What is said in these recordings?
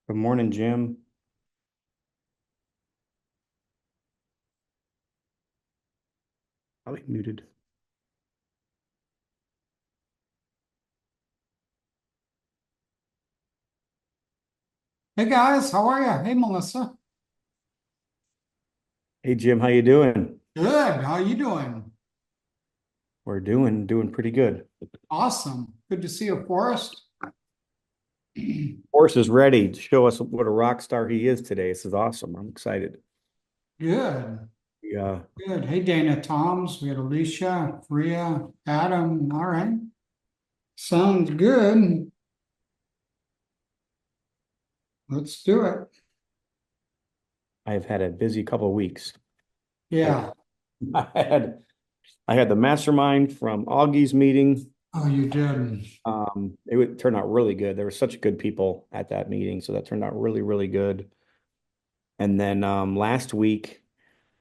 Good morning, Jim. Probably muted. Hey guys, how are you? Hey Melissa. Hey, Jim, how you doing? Good. How you doing? We're doing pretty good. Awesome. Good to see you, Forrest. Forrest is ready to show us what a rock star he is today. This is awesome. I'm excited. Good. Yeah, Good. Hey Dana Toms. We had Alicia, Reeal, Adam. All right. Sounds good. Let's do it. I've had a busy couple of weeks. I, Yeah. I had I had the mastermind from Augie's meeting. Oh, you did. It would turn out really good. There were such good people at that meeting, so that turned out really, really good. And then last week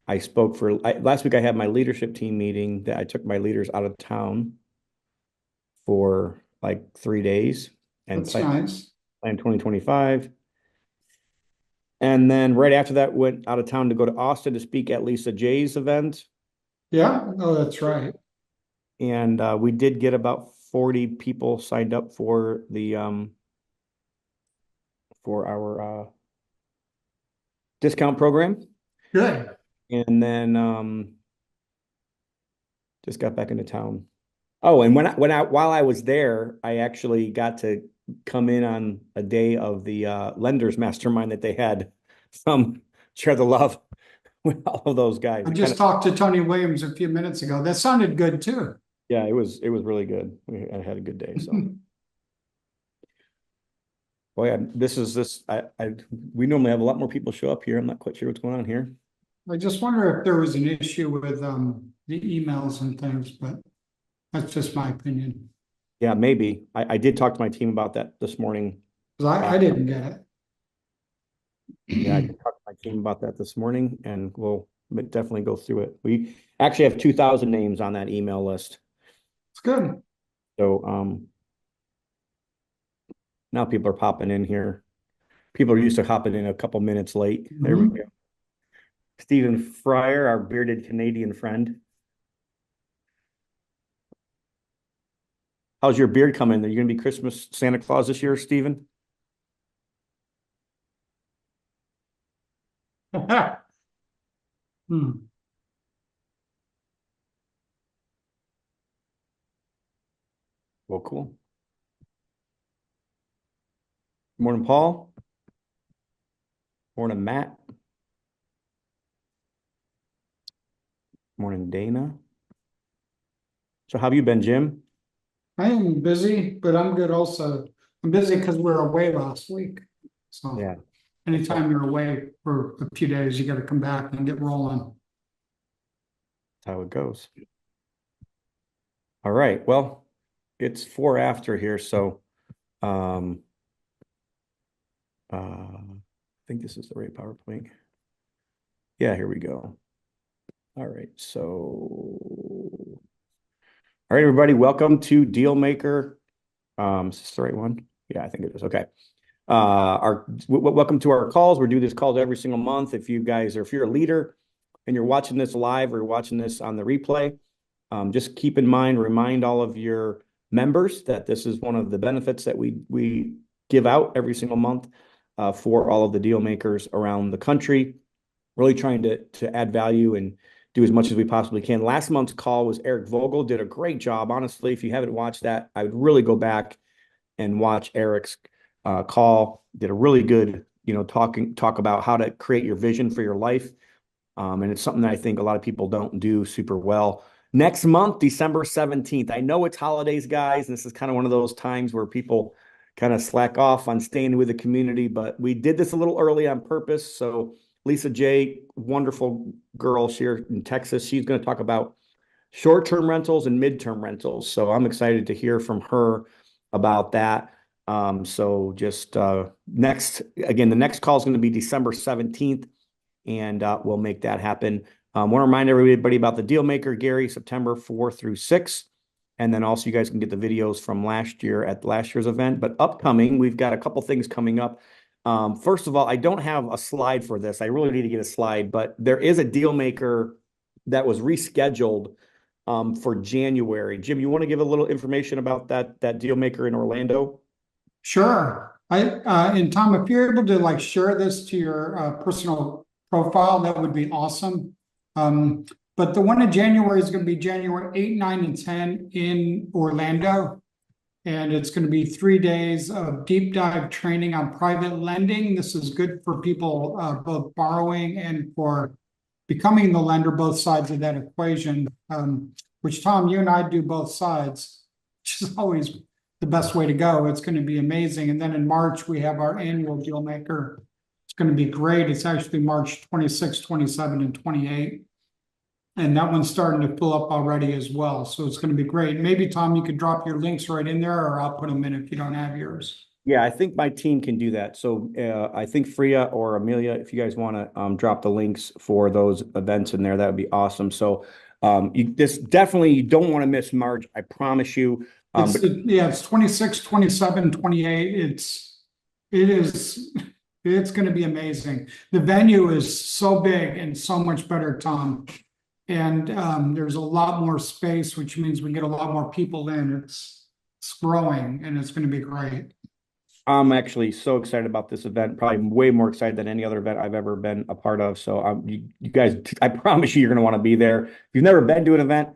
last week I had my leadership team meeting that I took my leaders out of town for like 3 days and That's nice. plan 2025. And then right after that, went out of town to go to Austin to speak at Lisa J's event. Yeah. Oh, that's right. And we did get about 40 people signed up for the for our discount program. Good. And then just got back into town. Oh, and while I was there, I actually got to come in on a day of the lenders mastermind that they had from Share the Love with all of those guys. I It kind just of talked to Tony Williams a few minutes ago. That sounded good too. Yeah, it was really good. I had a good day. So boy, this is this I we normally have a lot more people show up here. I'm not quite sure what's going on here. I just wonder if there was an issue with the emails and things, but that's just my opinion. Yeah, maybe. I did talk to my team about that this morning. 'Cause Uh, I didn't get yeah, I it. did talk to my team about that this morning, and we'll definitely go through it. We actually have 2,000 names on that email list. It's good. So now people are popping in here. People are used to hopping in a couple minutes late. There we Mhm. go. Stephen Fryer, our bearded Canadian friend. How's your beard coming? Are you going to be Christmas Santa Claus this year, Stephen? Hmm. Well, cool. Morning, Paul. Morning, Matt. Morning, Dana. So how have you been, Jim? I am busy, but I'm good also. I'm busy because we're away last week. So Yeah, that's anytime you're away for a few days, you got to come back and get rolling. how it goes. All right. Well, it's 4 after here, so um I think this is the right PowerPoint. Yeah, here we go. All right. So all right, everybody, welcome to Dealmaker. Is this the right one? Yeah, I think it is. Okay. Welcome to our calls. We do these calls every single month. If you guys or if you're a leader and you're watching this live or watching this on the replay, just keep in mind, remind all of your members that this is one of the benefits that we give out every single month for all of the deal makers around the country. Really trying to add value and do as much as we possibly can. Last month's call was Eric Vogel, did a great job. Honestly, if you haven't watched that, I would really go back and watch Eric's call. Did a really good, talk about how to create your vision for your life. And it's something that I think a lot of people don't do super well. Next month, December 17th. I know it's holidays, guys, and this is kind of one of those times where people kind of slack off on staying with the community, but we did this a little early on purpose. So Lisa J, wonderful girl here in Texas, she's going to talk about short-term rentals and midterm rentals. So I'm excited to hear from her about that. So just the next call is going to be December 17th, and we'll make that happen. Want to remind everybody about the Deal Maker, Gary, September 4 through 6. And then also you guys can get the videos from last year at last year's event. But upcoming, we've got a couple things coming up. First of all, I don't have a slide for this. I really need to get a slide, but there is a deal maker that was rescheduled for January. Jim, you want to give a little information about that deal maker in Orlando? Sure. And Tom, if you're able to like share this to your personal profile, that would be awesome. But the one in January is going to be January 8, 9, and 10 in Orlando. And it's going to be 3 days of deep dive training on private lending. This is good for people both borrowing and for becoming the lender, both sides of that equation, which Tom, you and I do both sides, which is always the best way to go. It's going to be amazing. And then in March, we have our annual deal maker. It's going to be great. It's actually March 26, 27, and 28. And that one's starting to fill up already as well. So it's going to be great. Maybe, Tom, you could drop your links right in there, or I'll put them in if you don't have yours. Yeah, I think my team can do that. So I think Freya or Amelia, if you guys want to drop the links for those events in there, that would be awesome. So this definitely, you don't want to miss March. I promise you. It's 26, 27, 28. It's going to be amazing. The venue is so big and so much better, Tom. And there's a lot more space, which means we get a lot more people in. It's growing and it's going to be great. I'm actually so excited about this event, probably way more excited than any other event I've ever been a part of. So you guys, I promise you, you're going to want to be there. If you've never been to an event,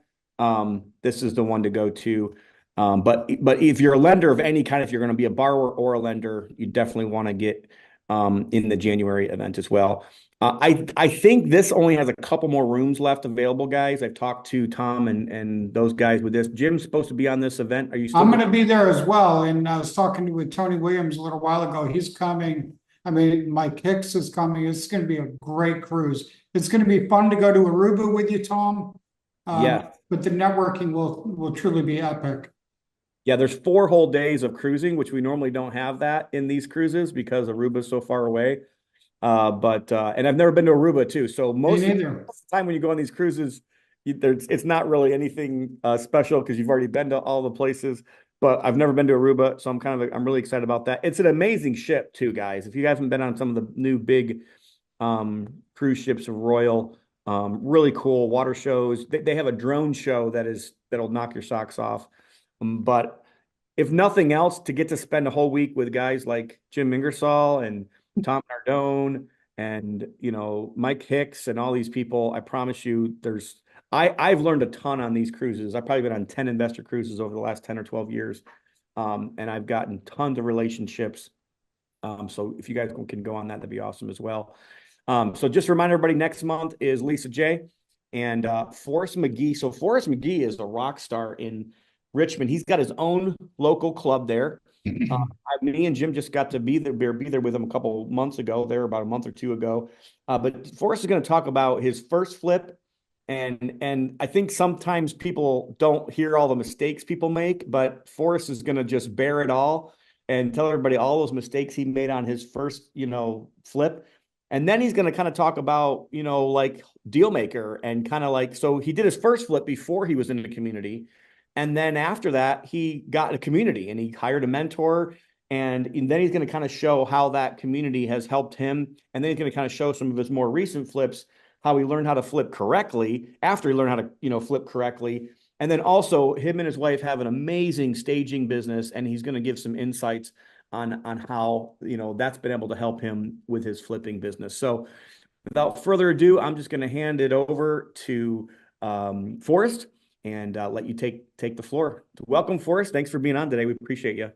this is the one to go to. But if you're a lender of any kind, if you're going to be a borrower or a lender, you definitely want to get in the January event as well. I think this only has a couple more rooms left available, guys. I've talked to Tom and those guys with this. Jim's supposed to be on this event. Are you still? I'm going to be there as well. And I was talking with Tony Williams a little while ago. He's coming. I mean, Mike Hicks is coming. It's going to be a great cruise. It's going to be fun to go to Aruba with you, Tom. Yeah. But the networking will truly be epic. Yeah, there's 4 whole days of cruising, which we normally don't have that in these cruises because Aruba's so far away. And I've never been to Aruba too. So most of the time when you go on these cruises, it's not really anything special because you've already been to all the places. But I've never been to Aruba, so I'm really excited about that. It's an amazing ship too, guys. If you haven't been on some of the new big cruise ships of Royal, really cool water shows. They have a drone show that'll knock your socks off. But if nothing else, to get to spend a whole week with guys like Jim Ingersoll and Tom Nardone and Mike Hicks and all these people, I promise you, I've learned a ton on these cruises. I've probably been on 10 investor cruises over the last 10 or 12 years, and I've gotten tons of relationships. So if you guys can go on that, that'd be awesome as well. So just remind everybody, next month is Lisa J and Forrest McGhee. So Forrest McGhee is a rock star in Richmond. He's got his own local club there. Me and Jim just got to be there with him a couple months ago, about a month or two ago. But Forrest is going to talk about his first flip. And I think sometimes people don't hear all the mistakes people make, but Forrest is going to just bear it all and tell everybody all those mistakes he made on his first, flip. And then he's going to kind of talk about, like deal maker and kind of like, so he did his first flip before he was in the community. And then after that, he got a community and he hired a mentor. And then he's going to kind of show how that community has helped him. And then he's going to kind of show some of his more recent flips, how he learned how to flip correctly after he learned how to, flip correctly. And then also him and his wife have an amazing staging business. And he's going to give some insights on how, that's been able to help him with his flipping business. So without further ado, I'm just going to hand it over to Forrest and let you take the floor. Welcome, Forrest. Thanks for being on today. We appreciate you.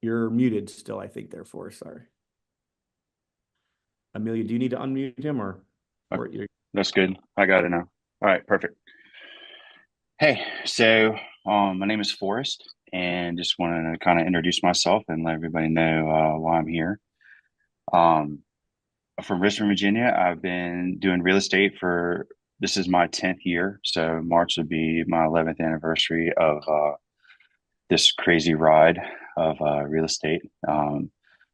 You're muted still, I think, there, Forrest. Sorry. Amelia, do you need to unmute him or That's good. I got it now. All right, perfect. Hey, so my name is Forrest, and just wanted to kind of introduce myself and let everybody know why I'm here. From Richmond, Virginia. I've been doing real estate this is my 10th year. So March would be my 11th anniversary of this crazy ride of real estate.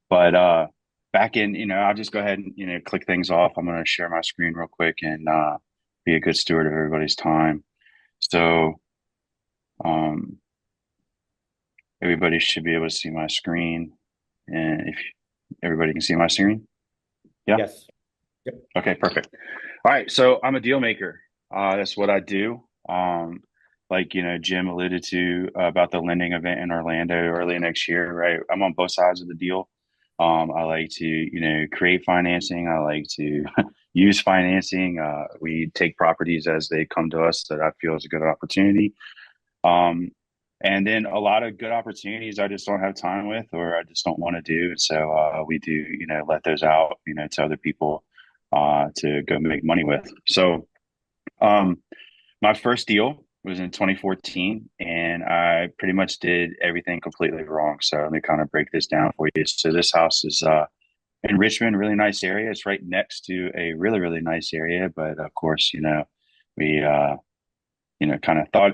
But back in, I'll just go ahead and, click things off. I'm going to share my screen real quick and be a good steward of everybody's time. So Everybody should be able to see my screen. And if everybody can see my screen, yeah. Yes. Yep. Okay, perfect. All right, so I'm a deal maker. That's what I do. Like Jim alluded to about the lending event in Orlando early next year, right? I'm on both sides of the deal. I like to, create financing. I like to use financing. We take properties as they come to us that I feel is a good opportunity. Um, and then a lot of good opportunities I just don't have time with or I just don't want to do. So we do, let those out, to other people to go make money with. So um, my first deal was in 2014, and I pretty much did everything completely wrong. So let me kind of break this down for you. So this house is in Richmond, really nice area. It's right next to a really, really nice area. But of course, we, kind of thought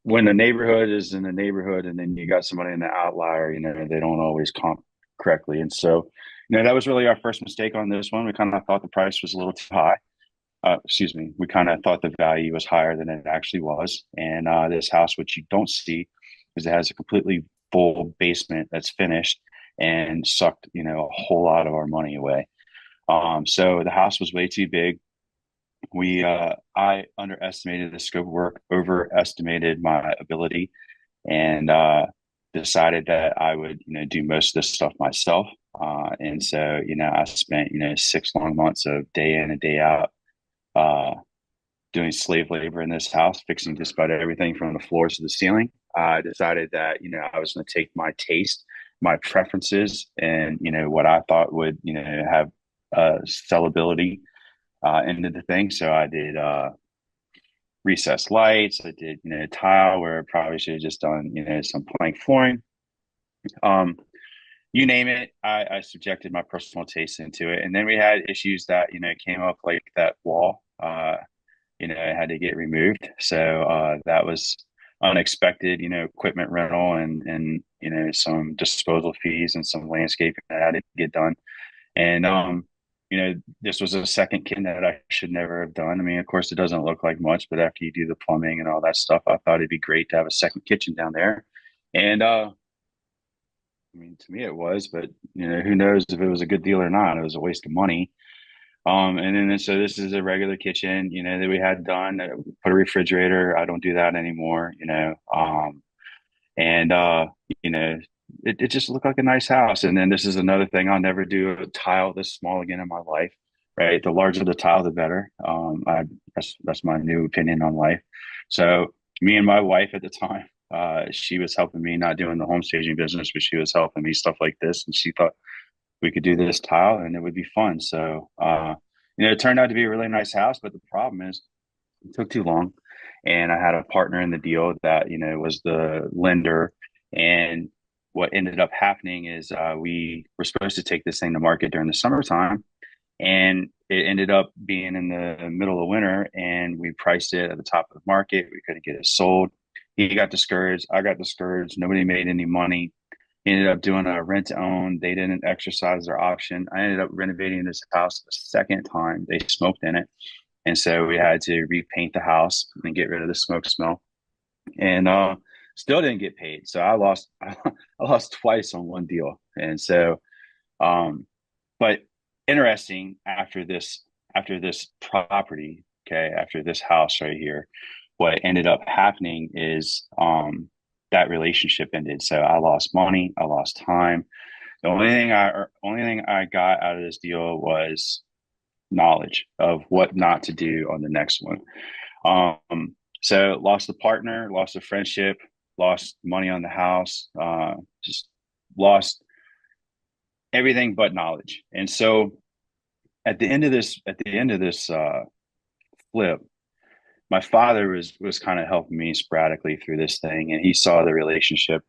when the neighborhood is in the neighborhood and then you got somebody in the outlier, they don't always comp correctly. And so, that was really our first mistake on this one. We kind of thought the price was a little too high. Excuse me. We kind of thought the value was higher than it actually was. And this house, which you don't see, is it has a completely full basement that's finished and sucked, a whole lot of our money away. So the house was way too big. I underestimated the scope of work, overestimated my ability, and decided that I would, do most of this stuff myself. And so, I spent, 6 long months of day in and day out, doing slave labor in this house, fixing just about everything from the floors to the ceiling. I decided that, I was going to take my taste, my preferences, and, what I thought would, have sellability into the thing. So I did recessed lights. I did, tile where I probably should have just done, some plank flooring. Um, you name it, I subjected my personal taste into it. And then we had issues that, came up like that wall, it had to get removed. So that was unexpected, equipment rental and, some disposal fees and some landscaping that had to get done. And this was a second kitchen that I should never have done. I mean, of course, it doesn't look like much, but after you do the plumbing and all that stuff, I thought it'd be great to have a second kitchen down there. And I mean, to me it was, but who knows if it was a good deal or not? It was a waste of money. And then so this is a regular kitchen, that we had done. Put a refrigerator. I don't do that anymore, and it just looked like a nice house. And then this is another thing. I'll never do a tile this small again in my life, right? The larger the tile, the better. That's my new opinion on life. So me and my wife at the time, she was helping me, not doing the home staging business, but she was helping me stuff like this. And she thought we could do this tile and it would be fun. So, it turned out to be a really nice house, but the problem is it took too long. And I had a partner in the deal that, was the lender. And what ended up happening is we were supposed to take this thing to market during the summertime. And it ended up being in the middle of winter and we priced it at the top of the market. We couldn't get it sold. He got discouraged. I got discouraged. Nobody made any money. He ended up doing a rent to own. They didn't exercise their option. I ended up renovating this house a second time. They smoked in it. And so we had to repaint the house and get rid of the smoke smell. And still didn't get paid. So I lost I lost twice on one deal. And so but interesting after this property, okay, after this house right here, what ended up happening is that relationship ended. So I lost money, I lost time. The only thing I got out of this deal was knowledge of what not to do on the next one. So lost the partner, lost the friendship, lost money on the house, just lost everything but knowledge. And so at the end of this flip, my father was kind of helping me sporadically through this thing, and he saw the relationship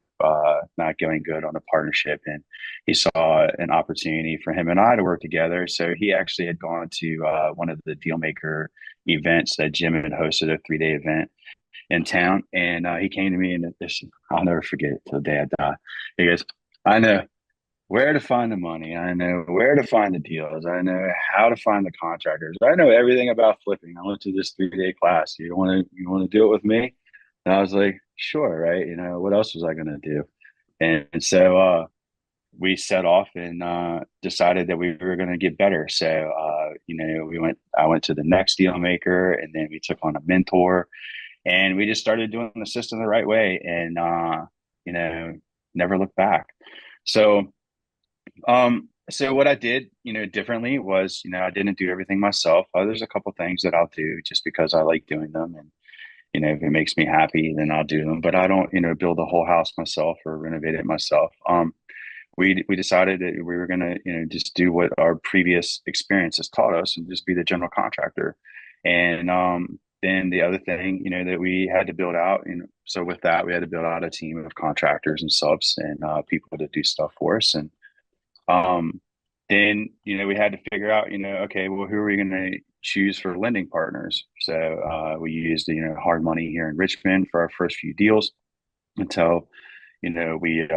not going good on the partnership, and he saw an opportunity for him and I to work together. So he actually had gone to one of the Dealmaker events that Jim had hosted, a 3-day event in town, and he came to me and this, I'll never forget it till the day I die. He goes, "I know where to find the money. I know where to find the deals. I know how to find the contractors. I know everything about flipping. I went to this 3-day class. You want to do it with me?" And I was like, sure, right? What else was I going to do? And so we set off and decided that we were going to get better. So, I went to the next deal maker, and then we took on a mentor, and we just started doing the system the right way, and, you know, never looked back. So, so what I did, differently was, I didn't do everything myself. There's a couple things that I'll do just because I like doing them. And, if it makes me happy, then I'll do them, but I don't, build a whole house myself or renovate it myself. We decided that we were going to, just do what our previous experiences taught us and just be the general contractor. And then the other thing, that we had to build out, so with that, we had to build out a team of contractors and subs and people to do stuff for us. And um, then, we had to figure out, okay, well, who are we going to choose for lending partners? So we used, hard money here in Richmond for our first few deals until we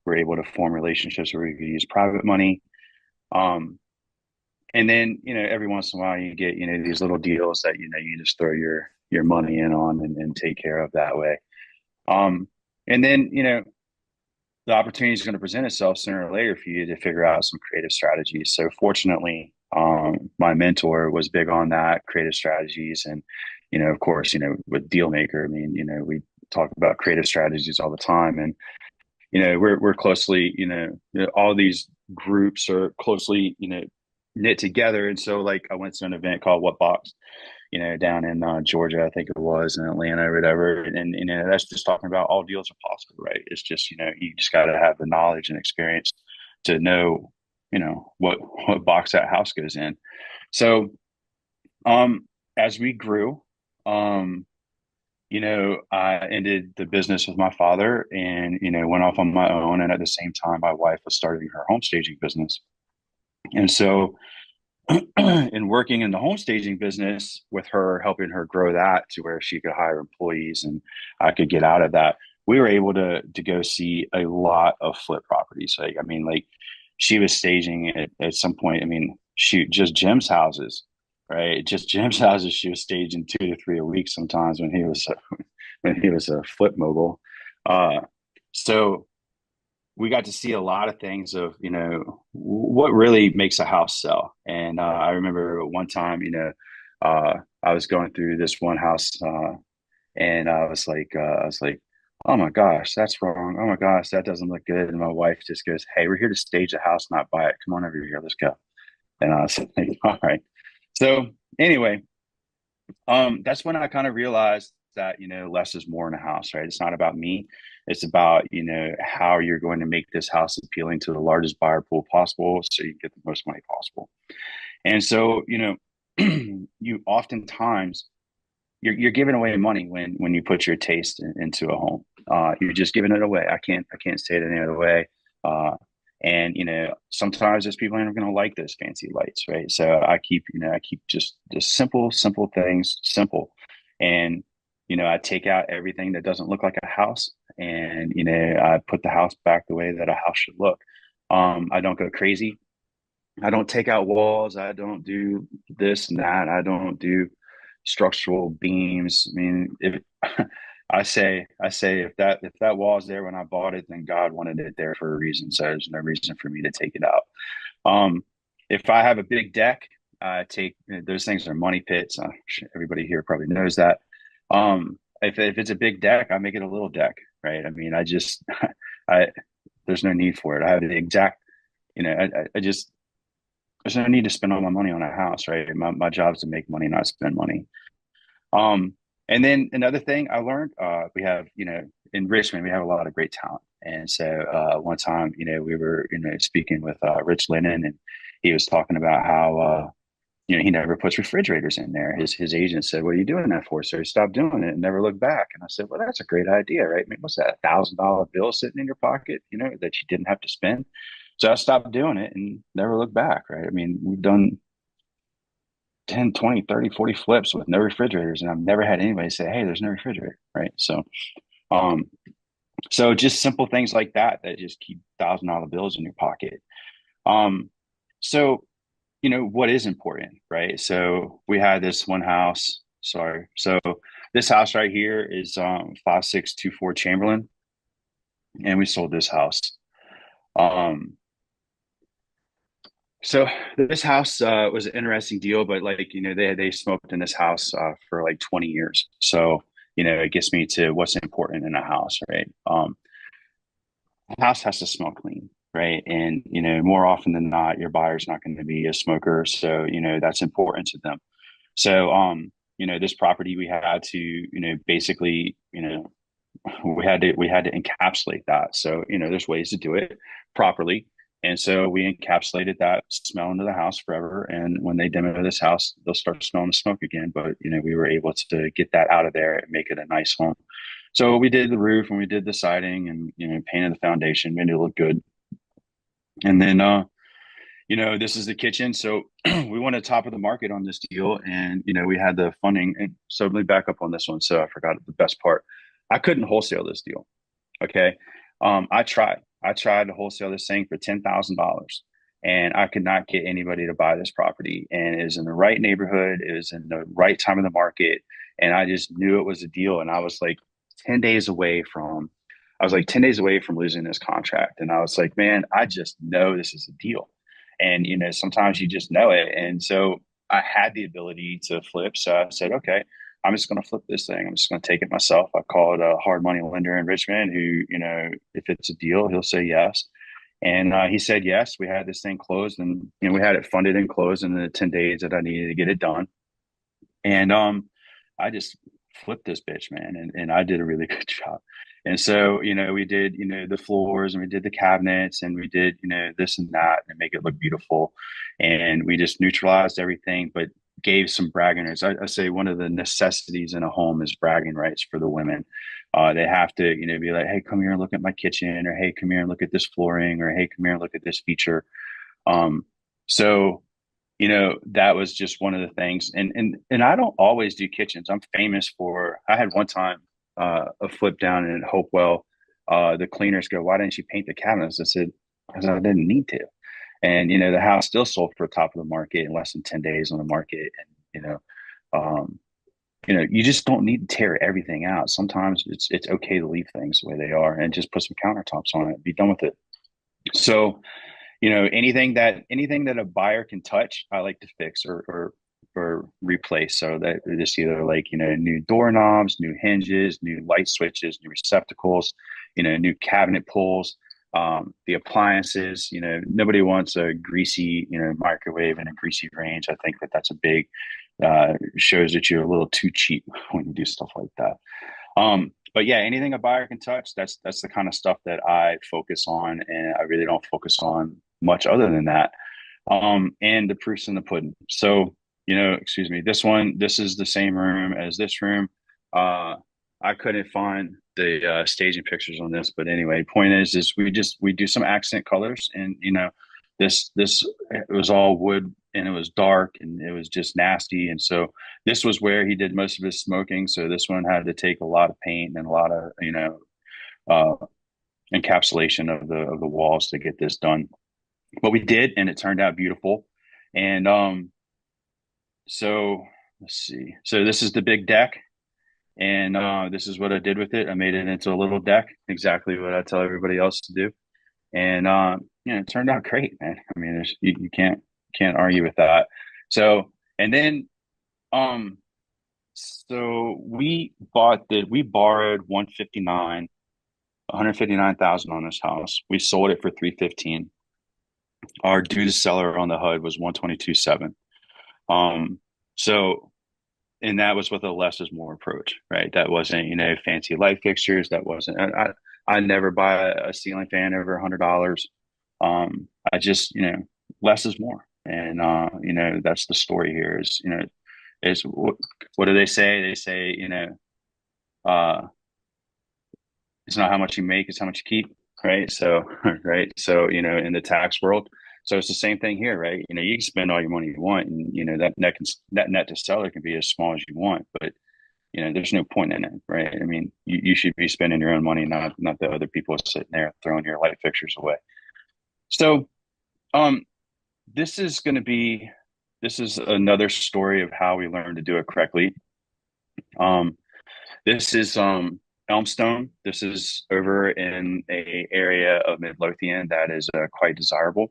were able to form relationships where we could use private money. And then, every once in a while you get, these little deals that, you just throw your money in on and take care of that way. And then, the opportunity is going to present itself sooner or later for you to figure out some creative strategies. So fortunately, my mentor was big on that, creative strategies. And, of course, with Dealmaker, I mean, we talk about creative strategies all the time. And, we're closely, all these groups are closely, knit together. And so like I went to an event called What Box, down in Georgia, I think it was, in Atlanta or whatever. And, that's just talking about all deals are possible, right? It's just, you just got to have the knowledge and experience to know, what box that house goes in. So, as we grew, I ended the business with my father and, went off on my own. And at the same time, my wife was starting her home staging business. And so, in working in the home staging business with her, helping her grow that to where she could hire employees and I could get out of that, we were able to go see a lot of flip properties. Like, I mean, like she was staging at some point. I mean, shoot, just Jim's houses, right? Just Jim's houses. She was staging 2 to 3 a week sometimes when he was when he was a flip mogul. So we got to see a lot of things of, what really makes a house sell. And I remember one time, I was going through this one house and I was like, oh my gosh, that's wrong. Oh my gosh, that doesn't look good. And my wife just goes, hey, we're here to stage a house, not buy it. Come on over here. Let's go. And I was like, all right. So anyway, that's when I kind of realized that, less is more in a house, right? It's not about me. It's about, how you're going to make this house appealing to the largest buyer pool possible so you get the most money possible. And so, you oftentimes you're giving away money when you put your taste into a home. You're just giving it away. I can't say it any other way. And sometimes there's people aren't going to like those fancy lights, right? So I keep just the simple things simple, and I take out everything that doesn't look like a house, and I put the house back the way that a house should look. I don't go crazy. I don't take out walls. I don't do this and that. I don't do structural beams. I mean, if I say if that wall is there when I bought it, then God wanted it there for a reason. So there's no reason for me to take it out. If I have a big deck, I take those things are money pits. Everybody here probably knows that. If it's a big deck, I make it a little deck, right? I mean, I just I there's no need for it. I have the exact, I just there's no need to spend all my money on a house, right? My job is to make money, not spend money. Um, and then another thing I learned, we have, in Richmond, we have a lot of great talent. And so one time, we were, speaking with Rich Lennon, and he was talking about how, he never puts refrigerators in there. His agent said, "What are you doing that for?" So he stopped doing it and never looked back. And I said, "Well, that's a great idea, right? I mean, what's that, $1,000 bill sitting in your pocket, that you didn't have to spend?" So I stopped doing it and never looked back, right? I mean, we've done 10, 20, 30, 40 flips with no refrigerators, and I've never had anybody say, "Hey, there's no refrigerator," right? Um, so just simple things like that just keep $1,000 bills in your pocket. Um, so what is important, right? So we had this one house. Sorry. So This house right here is 5624 Chamberlain, and we sold this house. Um, so this house was an interesting deal, but like, they smoked in this house for like 20 years. So, it gets me to what's important in a house, right? A house has to smell clean, right? And, more often than not, your buyer's not going to be a smoker. So, that's important to them. So, this property we had to, basically, we had to encapsulate that. So, there's ways to do it properly. And so we encapsulated that smell into the house forever. And when they demo this house, they'll start smelling the smoke again. But, we were able to get that out of there and make it a nice home. So we did the roof and we did the siding and, painted the foundation, made it look good. And then, this is the kitchen. So we went to top of the market on this deal, and we had the funding. And so let me back up on this one. So I forgot the best part. I couldn't wholesale this deal. Okay. I tried to wholesale this thing for $10,000, and I could not get anybody to buy this property. And it was in the right neighborhood. It was in the right time of the market. And I just knew it was a deal. And I was like 10 days away from, losing this contract. And I was like, man, I just know this is a deal. And, sometimes you just know it. And so I had the ability to flip. So I said, okay, I'm just going to flip this thing. I'm just going to take it myself. I called a hard money lender in Richmond who, if it's a deal, he'll say yes. And he said yes. We had this thing closed, and we had it funded and closed in the 10 days that I needed to get it done. And I just flipped this bitch, man, and I did a really good job. And so, we did, the floors, and we did the cabinets, and we did, this and that, and make it look beautiful. And we just neutralized everything, but gave some bragging rights. I say one of the necessities in a home is bragging rights for the women. They have to, be like, hey, come here and look at my kitchen, or hey, come here and look at this flooring, or hey, come here and look at this feature. So that was just one of the things. And I don't always do kitchens. I'm famous for, I had one time a flip down in Hopewell. The cleaners go, why didn't you paint the cabinets? I said, because I didn't need to. And, the house still sold for top of the market in less than 10 days on the market. And, um, you just don't need to tear everything out. Sometimes it's okay to leave things the way they are and just put some countertops on it, be done with it. So, anything that a buyer can touch, I like to fix or replace. So that just either like, new doorknobs, new hinges, new light switches, new receptacles, new cabinet pulls, the appliances. Nobody wants a greasy, microwave and a greasy range. I think that's a big, shows that you're a little too cheap when you do stuff like that. But yeah, anything a buyer can touch, that's the kind of stuff that I focus on, and I really don't focus on much other than that. And the proof's in the pudding. So, excuse me, this is the same room as this room. I couldn't find the staging pictures on this, but anyway, point is we do some accent colors, and this it was all wood, and it was dark, and it was just nasty. And so this was where he did most of his smoking. So this one had to take a lot of paint and a lot of uh, encapsulation of the walls to get this done. But we did, and it turned out beautiful. And so let's see. So this is the big deck, and this is what I did with it. I made it into a little deck, exactly what I tell everybody else to do. And it turned out great, man. I mean, you can't argue with that. So, and then so we borrowed 159,000 on this house. We sold it for 315. Our due to seller on the HUD was 122.7. So, and that was with a less is more approach, right? That wasn't, fancy light fixtures. That wasn't, I never buy a ceiling fan over $100. I just, less is more. And, that's the story here is what do they say? They say, it's not how much you make, it's how much you keep. Right. So, right. So, in the tax world, so it's the same thing here, right? You can spend all your money you want, and that net to seller can be as small as you want, but there's no point in it, right? I mean, you should be spending your own money, not the other people sitting there throwing your light fixtures away. So, this is another story of how we learned to do it correctly. This is Elmstone. This is over in a area of Midlothian that is quite desirable.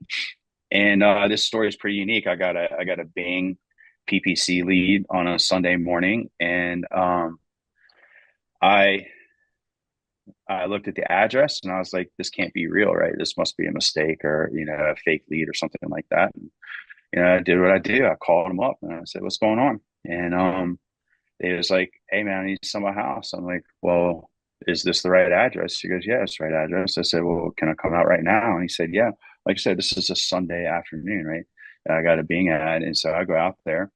And this story is pretty unique. I got a Bing PPC lead on a Sunday morning, and I I looked at the address and I was like, this can't be real, right? This must be a mistake or a fake lead or something like that. And, I did what I do. I called them up and I said, what's going on? And they was like, hey man, I need to sell my house. I'm like, well, is this the right address? He goes, yeah, it's the right address. I said, well, can I come out right now? And he said, yeah. Like I said, this is a Sunday afternoon, right? And I got a Bing ad. And so I go out there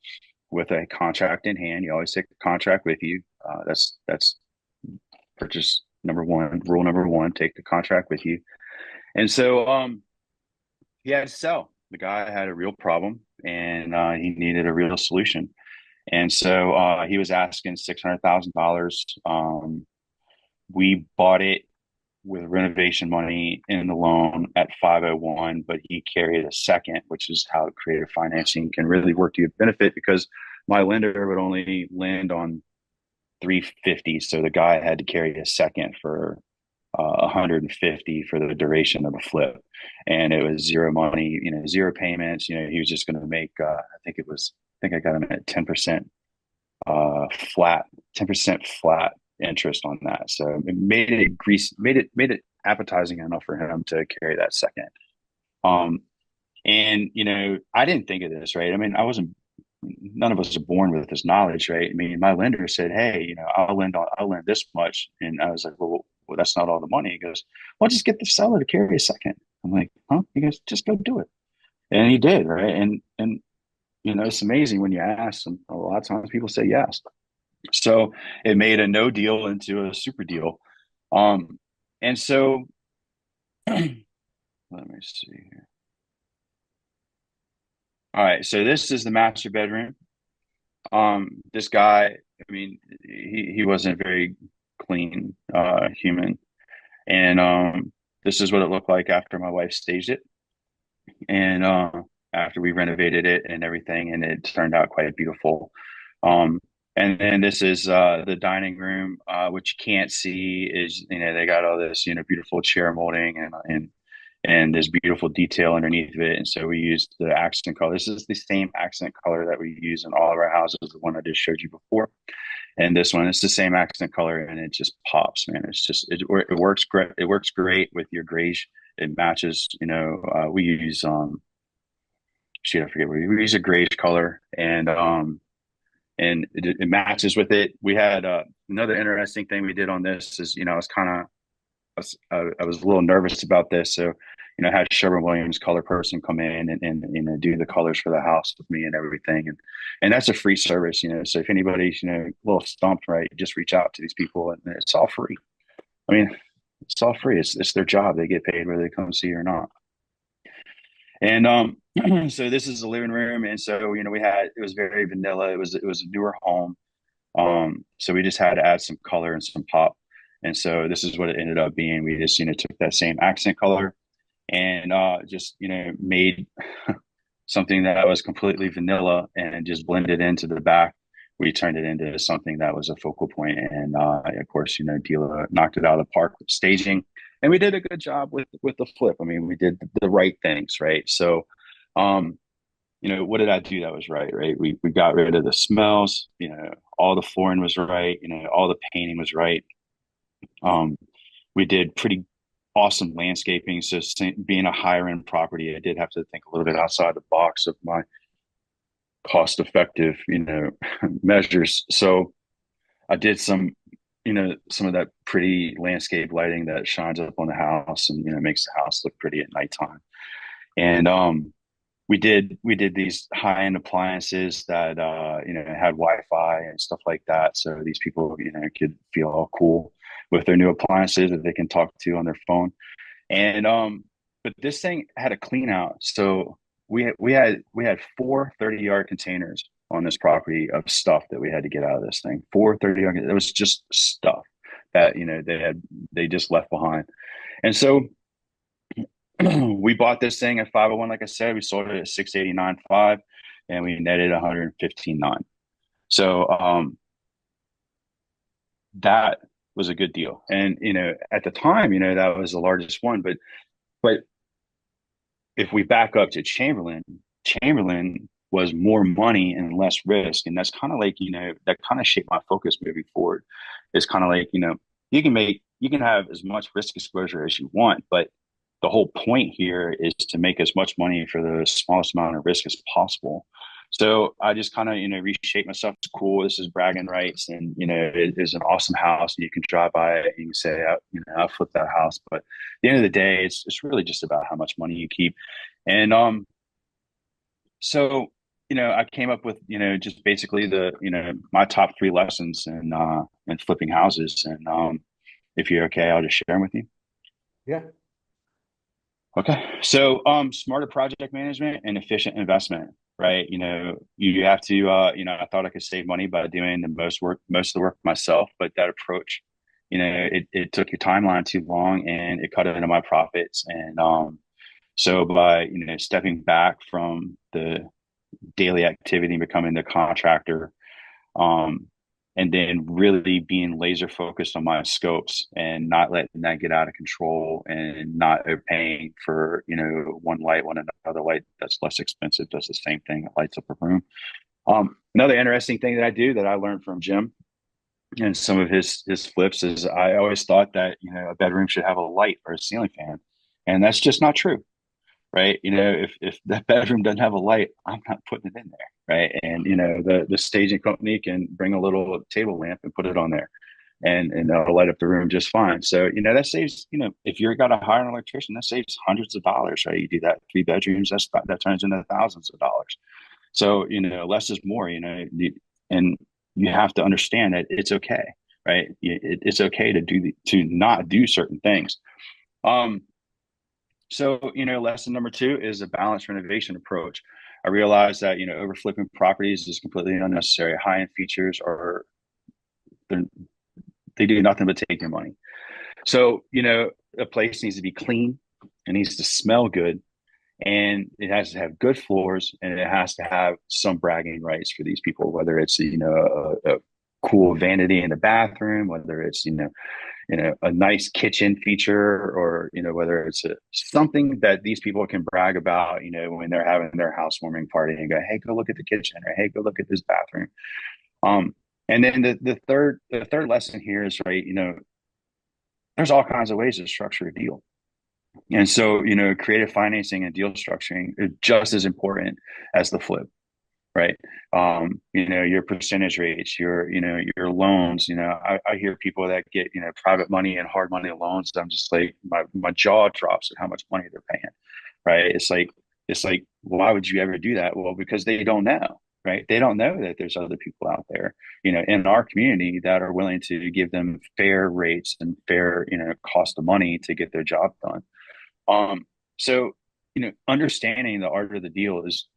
with a contract in hand. You always take the contract with you. That's purchase number one, rule number one, take the contract with you. And so he had to sell. The guy had a real problem and he needed a real solution. And so he was asking $600,000. We bought it with renovation money in the loan at 501, but he carried a second, which is how creative financing can really work to your benefit, because my lender would only lend on 350. So the guy had to carry a second for 150 for the duration of the flip. And it was zero money, zero payments. He was just going to make, I think I got him at 10% flat, 10% flat interest on that. So it made it appetizing enough for him to carry that second. And I didn't think of this, right? I mean, none of us are born with this knowledge, right? I mean, my lender said, hey, I'll lend this much. And I was like, well, that's not all the money. He goes, well, just get the seller to carry a second. I'm like, huh? He goes, just go do it. And he did, right? And it's amazing when you ask them. A lot of times people say yes. So it made a no deal into a super deal. And so let me see here. All right, so this is the master bedroom. This guy, I mean, he wasn't a very clean human. And this is what it looked like after my wife staged it. And after we renovated it and everything, and it turned out quite beautiful. And then this is the dining room, which you can't see is, they got all this, beautiful chair molding and this beautiful detail underneath of it. And so we used the accent color. This is the same accent color that we use in all of our houses, the one I just showed you before. And this one, it's the same accent color, and it just pops, man. It works great. It works great with your grayish. It matches, we use I forget. We use a grayish color, and it matches with it. We had another interesting thing we did on this is, I was I was a little nervous about this, so I had Sherwin-Williams color person come in and do the colors for the house with me and everything, and that's a free service, So if anybody's a little stumped, right, just reach out to these people, and it's all free. I mean, it's all free. It's their job. They get paid whether they come see you or not. And so this is the living room, and so it was very vanilla. It was a newer home, so we just had to add some color and some pop. And so this is what it ended up being. We just took that same accent color and just made something that was completely vanilla and just blended into the back. We turned it into something that was a focal point, and of course, Dealer knocked it out of the park with staging, and we did a good job with the flip. I mean, we did the right things, right? So, what did I do that was right? Right, we got rid of the smells. All the flooring was right. All the painting was right. We did pretty awesome landscaping. So, being a higher end property, I did have to think a little bit outside the box of my cost effective, measures. So I did some of that pretty landscape lighting that shines up on the house and, makes the house look pretty at nighttime. And, we did these high end appliances that, had Wi-Fi and stuff like that. So these people, could feel all cool with their new appliances that they can talk to on their phone. And, but this thing had a clean out. So we had 4 30-yard containers on this property of stuff that we had to get out of this thing. 4 30-yard. It was just stuff that they just left behind. And so we bought this thing at 501. Like I said, we sold it at 689.5, and we netted 115.9. So that was a good deal. And, at the time, that was the largest one. But if we back up to Chamberlain was more money and less risk. And that's kind of like, that kind of shaped my focus moving forward. It's kind of like, you can have as much risk exposure as you want, but the whole point here is to make as much money for the smallest amount of risk as possible. So I just kind of, reshape myself. It's cool. This is bragging rights. And, it is an awesome house. And you can drive by it and you can say, I flipped that house. But at the end of the day, it's really just about how much money you keep. And so, I came up with, just basically my top 3 lessons in flipping houses. And if you're okay, I'll just share them with you. Yeah. Okay. So, smarter project management and efficient investment, right? You have to, I thought I could save money by doing most of the work myself, but that approach, it took your timeline too long and it cut into my profits. And, so by, stepping back from the daily activity, becoming the contractor, and then really being laser focused on my scopes and not letting that get out of control and not paying for, one light when another light that's less expensive does the same thing. It lights up a room. Another interesting thing that I do that I learned from Jim and some of his flips is I always thought that, a bedroom should have a light or a ceiling fan. And that's just not true. Right. If that bedroom doesn't have a light, I'm not putting it in there. Right. And, the staging company can bring a little table lamp and put it on there and that'll light up the room just fine. So, that saves, if you've got to hire an electrician, that saves hundreds of dollars. Right. You do that 3 bedrooms, that turns into thousands of dollars. So, less is more, and you have to understand that it's okay. Right. It's okay to not do certain things. So, lesson number 2 is a balanced renovation approach. I realized that, over flipping properties is completely unnecessary. High-end features they do nothing but take your money. So, a place needs to be clean, it needs to smell good, and it has to have good floors, and it has to have some bragging rights for these people, whether it's, a cool vanity in the bathroom, whether it's, a nice kitchen feature, or whether it's something that these people can brag about, when they're having their housewarming party and go, hey, go look at the kitchen, or hey, go look at this bathroom. And then the third lesson here is, right, there's all kinds of ways to structure a deal. And so, creative financing and deal structuring is just as important as the flip. Right. Your percentage rates, your loans, I hear people that get, private money and hard money loans. I'm just like, my jaw drops at how much money they're paying. Right. It's like, why would you ever do that? Well, because they don't know. Right. They don't know that there's other people out there, in our community that are willing to give them fair rates and fair, cost of money to get their job done. So, understanding the art of the deal is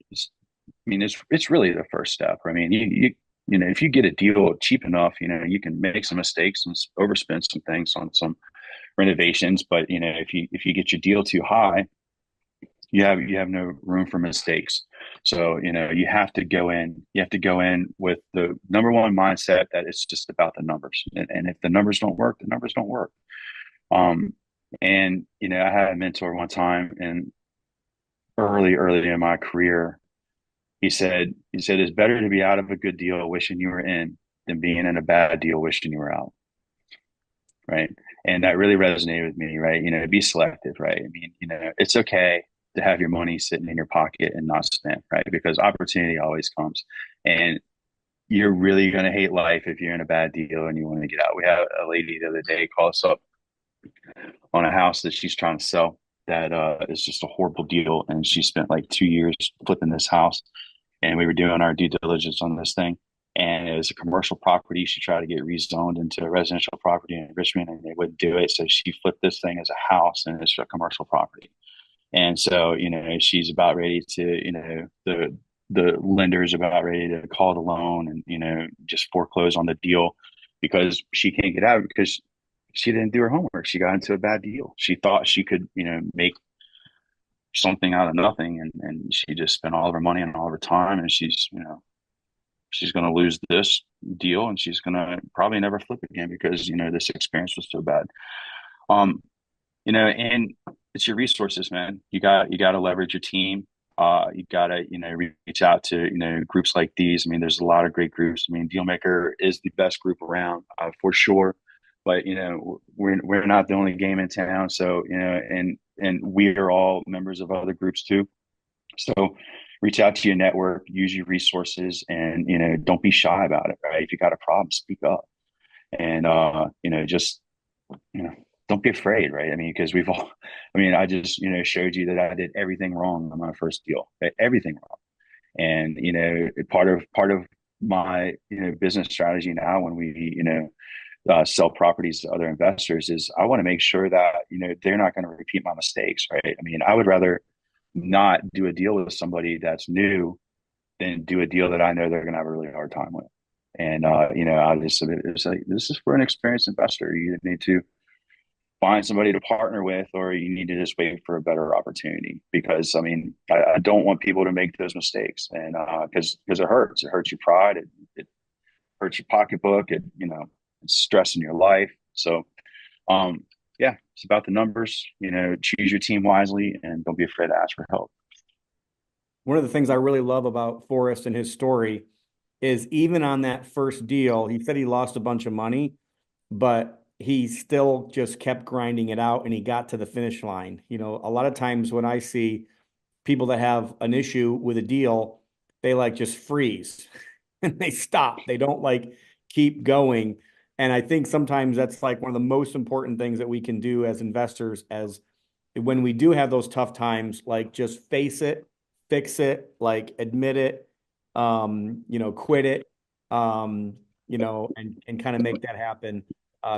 it's really the first step. I mean, if you get a deal cheap enough, you can make some mistakes and overspend some things on some renovations. But if you get your deal too high, you have no room for mistakes. So you have to go in with the number one mindset that it's just about the numbers. And if the numbers don't work, the numbers don't work. And I had a mentor one time, and early in my career, he said, it's better to be out of a good deal wishing you were in than being in a bad deal wishing you were out. Right. And that really resonated with me. Right. Be selective. Right. I mean, it's okay to have your money sitting in your pocket and not spent. Right. Because opportunity always comes. And you're really going to hate life if you're in a bad deal and you want to get out. We had a lady the other day call us up on a house that she's trying to sell that is just a horrible deal. And she spent like 2 years flipping this house. And we were doing our due diligence on this thing. And it was a commercial property. She tried to get rezoned into a residential property in Richmond, and they wouldn't do it. So she flipped this thing as a house, and it's a commercial property. And so, she's about ready to, the lender's about ready to call the loan and, just foreclose on the deal because she can't get out because she didn't do her homework. She got into a bad deal. She thought she could, make something out of nothing, and she just spent all of her money and all of her time, and she's she's going to lose this deal, and she's going to probably never flip again because, this experience was so bad. And it's your resources, man. You got to leverage your team. You got to, reach out to, groups like these. I mean, there's a lot of great groups. I mean, Dealmaker is the best group around, for sure. But, we're not the only game in town. So, and we are all members of other groups too. So reach out to your network, use your resources, and, don't be shy about it, right? If you got a problem, speak up. And, just, don't be afraid, right? I mean, because I just, showed you that I did everything wrong on my first deal, everything wrong. And, part of my, business strategy now when we, sell properties to other investors is I want to make sure that, they're not going to repeat my mistakes, right? I mean, I would rather not do a deal with somebody that's new than do a deal that I know they're going to have a really hard time with. And, it's like, this is for an experienced investor. You need to find somebody to partner with, or you need to just wait for a better opportunity. Because I mean, I don't want people to make those mistakes, and because it hurts. It hurts your pride. It hurts your pocketbook. It's stress in your life. So, yeah, it's about the numbers. Choose your team wisely, and don't be afraid to ask for help. One of the things I really love about Forrest and his story is even on that first deal, he said he lost a bunch of money, but he still just kept grinding it out and he got to the finish line. A lot of times when I see people that have an issue with a deal, they like just freeze and they stop. They don't like keep going. And I think sometimes that's like one of the most important things that we can do as investors, as when we do have those tough times, like just face it, fix it, like admit it, quit it, and kind of make that happen.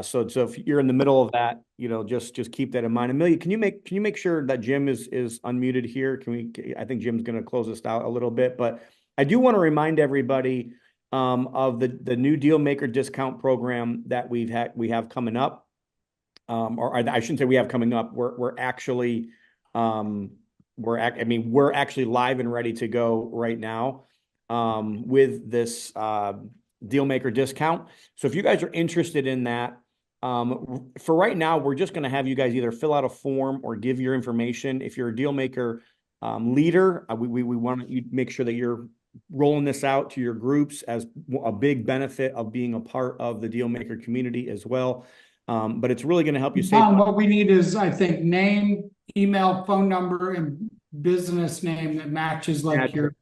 So if you're in the middle of that, just keep that in mind. Amelia, can you make sure that Jim is unmuted here? I think Jim's going to close us out a little bit, but I do want to remind everybody of the new Dealmaker discount program that we have coming up. Or I shouldn't say we have coming up. We're actually we're actually live and ready to go right now with this Dealmaker discount. So if you guys are interested in that, for right now, we're just going to have you guys either fill out a form or give your information. If you're a Dealmaker leader, we want you to make sure that you're rolling this out to your groups as a big benefit of being a part of the Dealmaker community as well. But it's really going to help you save money. What we need is, I think, name, email, phone number, and business name that matches like your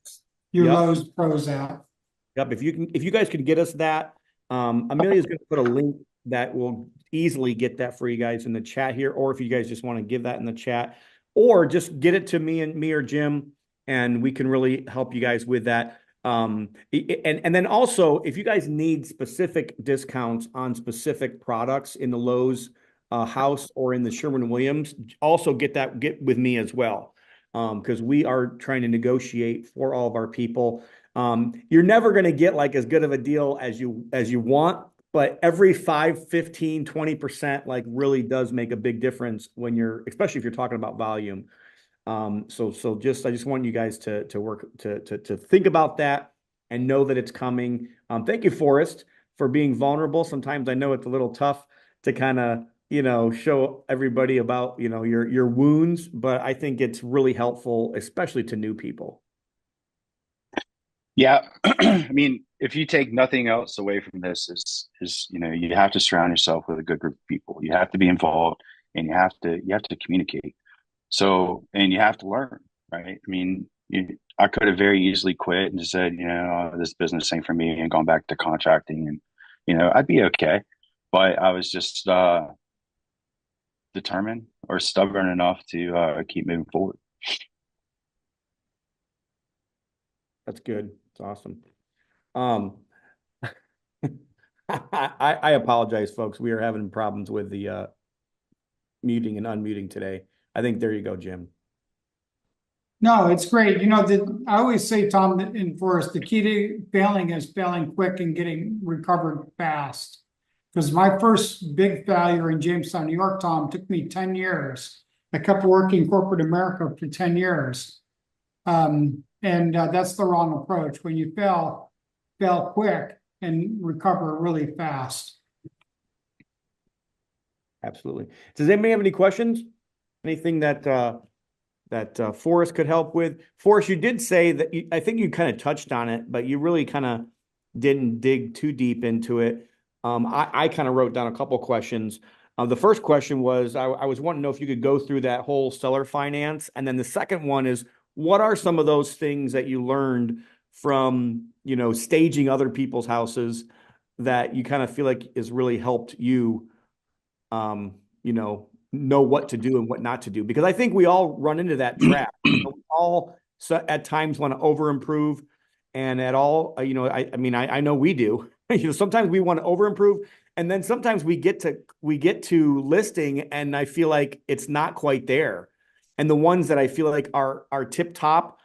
Lowe's Pros app. Yep. If you guys could get us that, Amelia's going to put a link that will easily get that for you guys in the chat here. Or if you guys just want to give that in the chat, or just get it to me or Jim, and we can really help you guys with that. And then also, if you guys need specific discounts on specific products in the Lowe's house or in the Sherwin-Williams, also get with me as well, because we are trying to negotiate for all of our people. You're never going to get like as good of a deal as you want, but every 5, 15, 20% like really does make a big difference especially if you're talking about volume. I just want you guys to work to think about that and know that it's coming. Thank you, Forrest, for being vulnerable. Sometimes I know it's a little tough to kind of, show everybody about, your wounds, but I think it's really helpful, especially to new people. Yeah. I mean, if you take nothing else away from this is, you have to surround yourself with a good group of people. You have to be involved, and you have to communicate. So, and you have to learn, right? I mean, I could have very easily quit and just said, this business ain't for me, and gone back to contracting, and, I'd be okay. But I was just determined or stubborn enough to keep moving forward. That's good. It's awesome. I apologize, folks. We are having problems with the muting and unmuting today. I think there you go, Jim. No, it's great. I always say, Tom, in Forrest, the key to failing is failing quick and getting recovered fast. Because my first big failure in Jamestown, New York, Tom, took me 10 years. I kept working corporate America for 10 years. And that's the wrong approach. When you fail, fail quick and recover really fast. Absolutely. Does anybody have any questions? Anything that Forrest could help with? Forrest, you did say that I think you kind of touched on it, but you really kind of didn't dig too deep into it. I kind of wrote down a couple questions. The first question was I was wanting to know if you could go through that whole seller finance, and then the second one is what are some of those things that you learned from staging other people's houses that you kind of feel like has really helped you know what to do and what not to do, because I think we all run into that trap. We all at times want to over improve, and at all, I mean, I know we do. Sometimes we want to over improve, and then sometimes we get to listing, and I feel like it's not quite there. And the ones that I feel like are tip top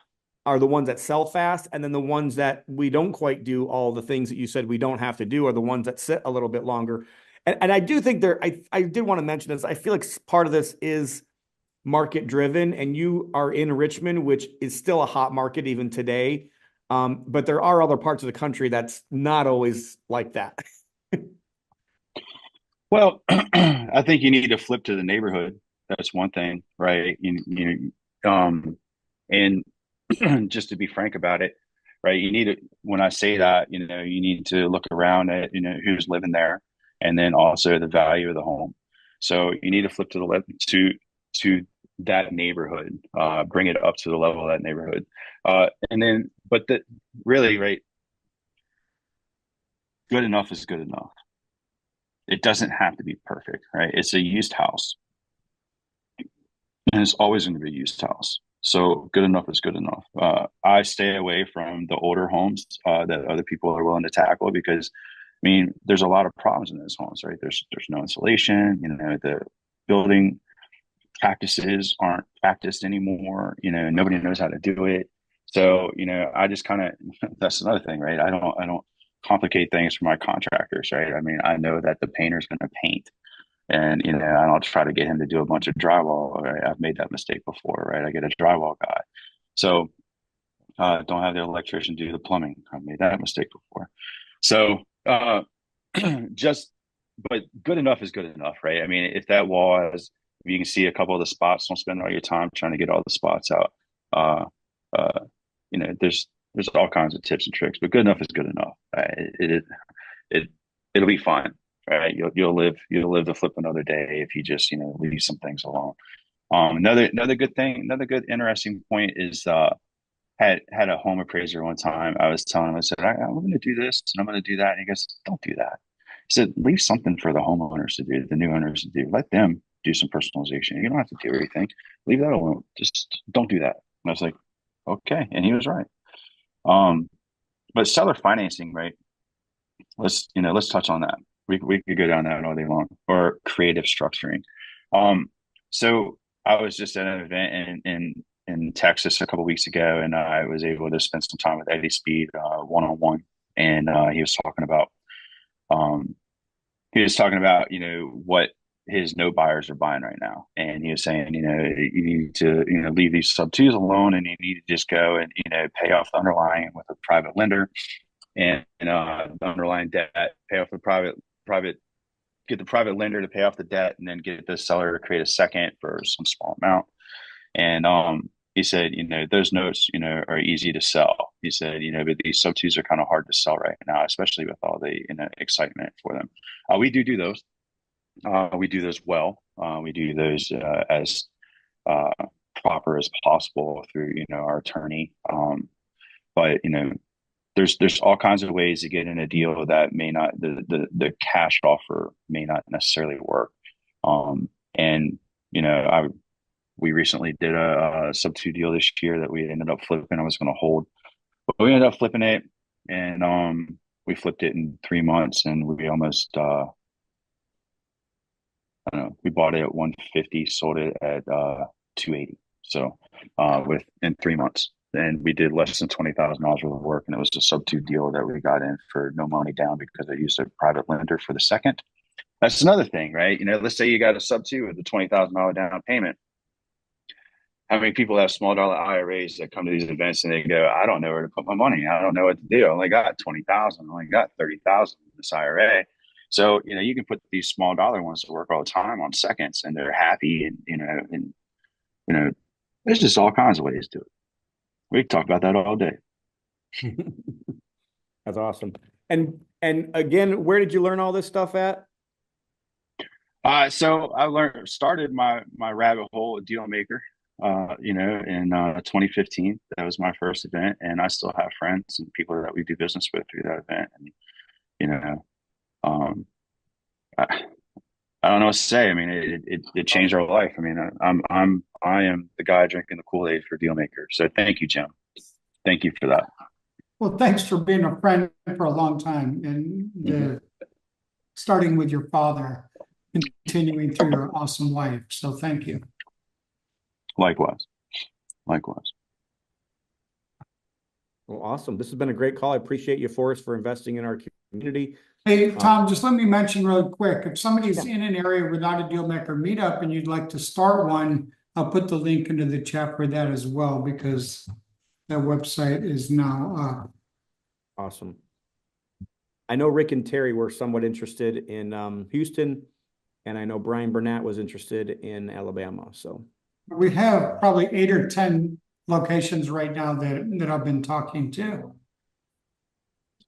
are the ones that sell fast, and then the ones that we don't quite do all the things that you said we don't have to do are the ones that sit a little bit longer. And I do think I did want to mention this. I feel like part of this is market driven, and you are in Richmond, which is still a hot market even today. But there are other parts of the country that's not always like that. Well, I think you need to flip to the neighborhood. That's one thing, right? And just to be frank about it, right? You need to, when I say that, you need to look around at, who's living there, and then also the value of the home. So you need to flip to the left to that neighborhood, bring it up to the level of that neighborhood. And then, but really, right? Good enough is good enough. It doesn't have to be perfect, right? It's a used house, and it's always going to be a used house. So good enough is good enough. I stay away from the older homes that other people are willing to tackle, because I mean, there's a lot of problems in those homes, right? There's no insulation. The building practices aren't practiced anymore. Nobody knows how to do it. So I just kind of that's another thing, right? I don't complicate things for my contractors, right? I mean, I know that the painter's going to paint, and I don't try to get him to do a bunch of drywall. Right? I've made that mistake before, right? I get a drywall guy, so don't have the electrician do the plumbing. I've made that mistake before. So but good enough is good enough, right? I mean, if that wall has, if you can see a couple of the spots, don't spend all your time trying to get all the spots out. There's all kinds of tips and tricks, but good enough is good enough. It'll be fine, right? You'll live to flip another day if you just leave some things alone. Another good thing, another good interesting point is had a home appraiser one time. I was telling him, I said, I'm going to do this and I'm going to do that. And he goes, don't do that. He said, leave something for the homeowners to do, the new owners to do. Let them do some personalization. You don't have to do everything. Leave that alone. Just don't do that. And I was like, okay. And he was right. But seller financing, right? Let's touch on that. We could go down that all day long. Or creative structuring. So I was just at an event in Texas a couple of weeks ago, and I was able to spend some time with Eddie Speed one-on-one, and he was talking about what his note buyers are buying right now, and he was saying you need to leave these sub twos alone, and you need to just go and pay off the underlying with a private lender, and the underlying debt, pay off the private get the private lender to pay off the debt, and then get the seller to create a second for some small amount. And he said, those notes, are easy to sell. He said, but these sub twos are kind of hard to sell right now, especially with all the excitement for them. We do those. We do those well. We do those as proper as possible through our attorney. But there's all kinds of ways to get in a deal that may not the cash offer may not necessarily work. And we recently did a sub two deal this year that we ended up flipping. I was going to hold, but we ended up flipping it, and we flipped it in 3 months, and we almost I don't know, we bought it at 150, sold it at 280. So within 3 months, and we did less than $20,000 worth of work, and it was a sub two deal that we got in for no money down because I used a private lender for the second. That's another thing, right? Let's say you got a sub two with a $20,000 down payment. how many people have small dollar IRAs that come to these events and they go, I don't know where to put my money. I don't know what to do. I only got 20,000. I only got 30,000 in this IRA. So, you can put these small dollar ones to work all the time on seconds and they're happy. And, there's just all kinds of ways to it. We can talk about that all day. That's awesome. And again, where did you learn all this stuff at? So I started my rabbit hole at Deal Maker, in 2015. That was my first event, and I still have friends and people that we do business with through that event. And you know, um, I, I don't know what to say. I mean, it changed our life. I mean, I am the guy drinking the Kool-Aid for Deal Maker. So thank you, Jim. Thank you for that. Well, thanks for being a friend for a long time and starting with your father, continuing through your awesome life. So thank you. Likewise. Well, awesome. This has been a great call. I appreciate you, Forrest, for investing in our community. Hey, Tom, just let me mention really quick, if somebody's in an area without a deal maker meetup and you'd like to start one, I'll put the link into the chat for that as well, because that website is now up. Awesome. I know Rick and Terry were somewhat interested in Houston, and I know Brian Burnett was interested in Alabama. So we have probably 8 or 10 locations right now that I've been talking to.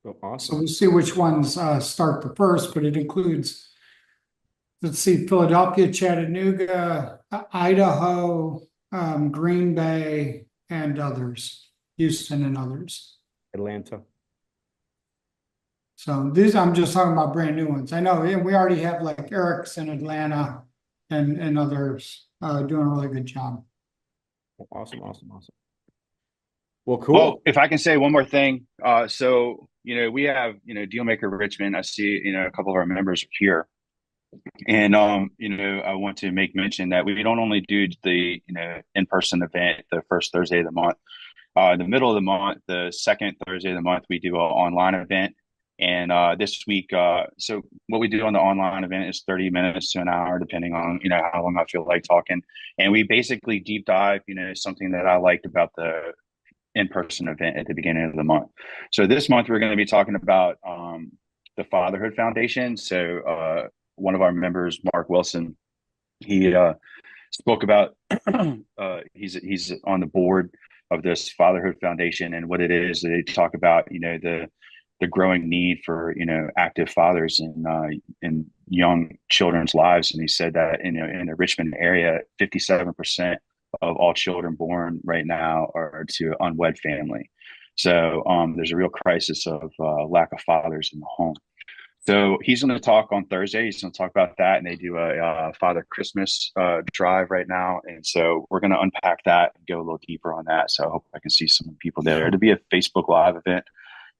So awesome. So we'll see which ones start the first, but it includes, let's see, Philadelphia, Chattanooga, Idaho, Green Bay, and others, Houston and others. Atlanta. So these, I'm just talking about brand new ones. I know we already have like Eric's in Atlanta and others doing a really good job. Awesome. Well, cool. Well, if I can say one more thing. So, we have, Dealmaker Richmond. I see, a couple of our members are here. And, I want to make mention that we don't only do the, in-person event the first Thursday of the month. In the middle of the month, the second Thursday of the month, we do an online event. And this week, so what we do on the online event is 30 minutes to an hour, depending on, how long I feel like talking. And we basically deep dive, something that I liked about the in-person event at the beginning of the month. So this month, we're going to be talking about the Fatherhood Foundation. So one of our members, Mark Wilson, he spoke about, he's on the board of this Fatherhood Foundation, and what it is. They talk about, the growing need for, active fathers in young children's lives. And he said that in the Richmond area, 57% of all children born right now are to unwed family. So there's a real crisis of lack of fathers in the home. So he's going to talk on Thursday. He's going to talk about that, and they do a Father Christmas drive right now. And so we're going to unpack that and go a little deeper on that. So I hope I can see some people there. It'll be a Facebook Live event,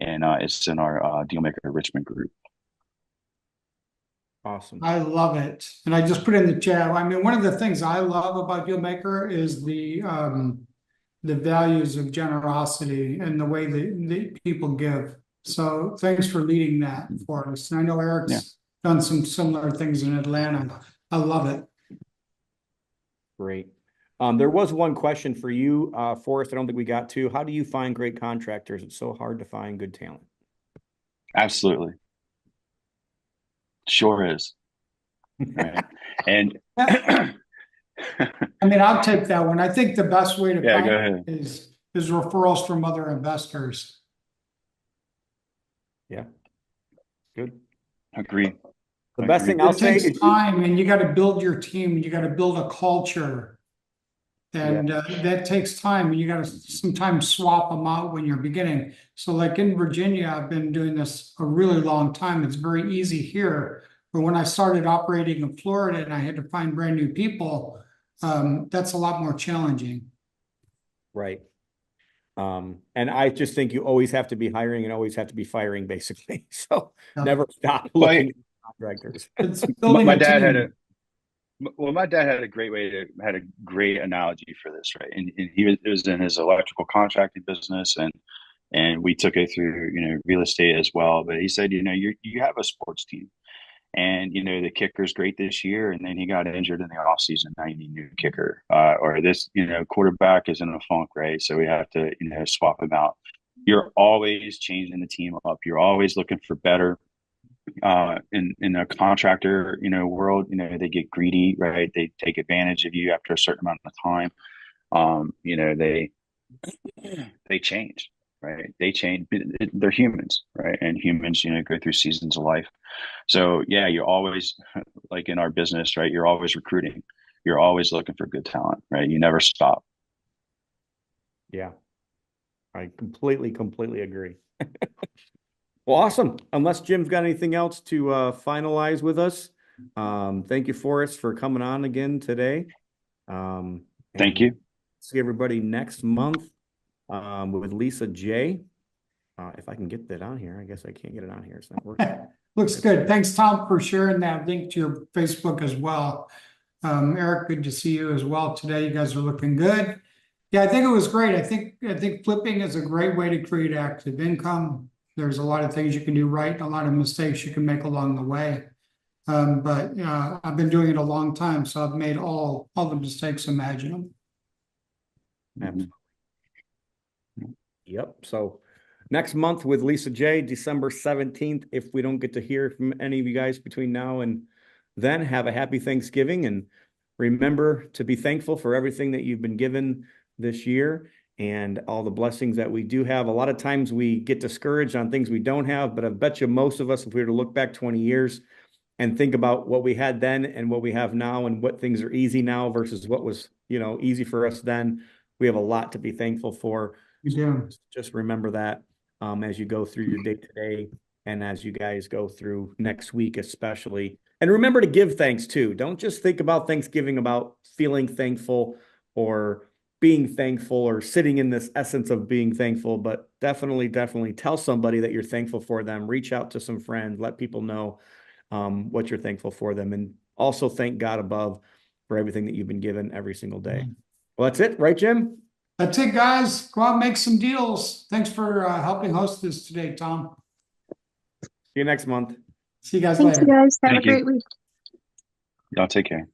and it's in our Dealmaker Richmond group. Awesome. I love it. And I just put in the chat. I mean, one of the things I love about Dealmaker is the values of generosity and the way that people give. So thanks for leading that for us. And I know Eric's done some similar things in Atlanta. I love it. Great. There was one question for you, Forrest. I don't think we got to. How do you find great contractors? It's so hard to find good talent. Absolutely. Sure is. Right. And I mean, I'll take that one. I think the best way to find it is referrals from other investors. Yeah. Good. Agree. The best thing I'll say is time, and you got to build your team. You got to build a culture, and that takes time. And you got to sometimes swap them out when you're beginning. So, like in Virginia, I've been doing this a really long time. It's very easy here, but when I started operating in Florida and I had to find brand new people, that's a lot more challenging. Right. And I just think you always have to be hiring and always have to be firing, basically. So never stop looking at contractors. My dad had a great analogy for this, right? And it was in his electrical contracting business, and we took it through, real estate as well. But he said, you have a sports team, And the kicker's great this year, and then he got injured in the off season. Now you need a new kicker, or this quarterback is in a funk, right? So we have to swap him out. You're always changing the team up. You're always looking for better. In a contractor world, they get greedy, right? They take advantage of you after a certain amount of time. They change, right? They change. They're humans, right? And humans go through seasons of life. So yeah, you're always, like in our business, right? You're always recruiting. You're always looking for good talent, right? You never stop. Yeah, I completely agree. Well, awesome. Unless Jim's got anything else to finalize with us. Thank you, Forrest, for coming on again today. Thank you. See everybody next month with Lisa J. If I can get that on here, I guess I can't get it on here. It's not working. Looks good. Thanks, Tom, for sharing that link to your Facebook as well. Eric, good to see you as well today. You guys are looking good. Yeah, I think it was great. I think flipping is a great way to create active income. There's a lot of things you can do right and a lot of mistakes you can make along the way. But I've been doing it a long time, so I've made all the mistakes imaginable. Absolutely. Yep. So next month with Lisa J, December 17th. If we don't get to hear from any of you guys between now and then, have a happy Thanksgiving, and remember to be thankful for everything that you've been given this year and all the blessings that we do have. A lot of times we get discouraged on things we don't have, but I bet you most of us, if we were to look back 20 years and think about what we had then and what we have now and what things are easy now versus what was, easy for us then, we have a lot to be thankful for. So just remember that as you go through your day to day and as you guys go through next week, especially. And remember to give thanks too. Don't just think about Thanksgiving about feeling thankful or being thankful or sitting in this essence of being thankful, but definitely tell somebody that you're thankful for them. Reach out to some friends, let people know what you're thankful for them, and also thank God above for everything that you've been given every single day. Well, that's it, right, Jim? That's it, guys. Go out and make some deals. Thanks for helping host this today, Tom. See you next month. See you guys Thanks, later. you guys. Have Thank a great you. week. Y'all take care.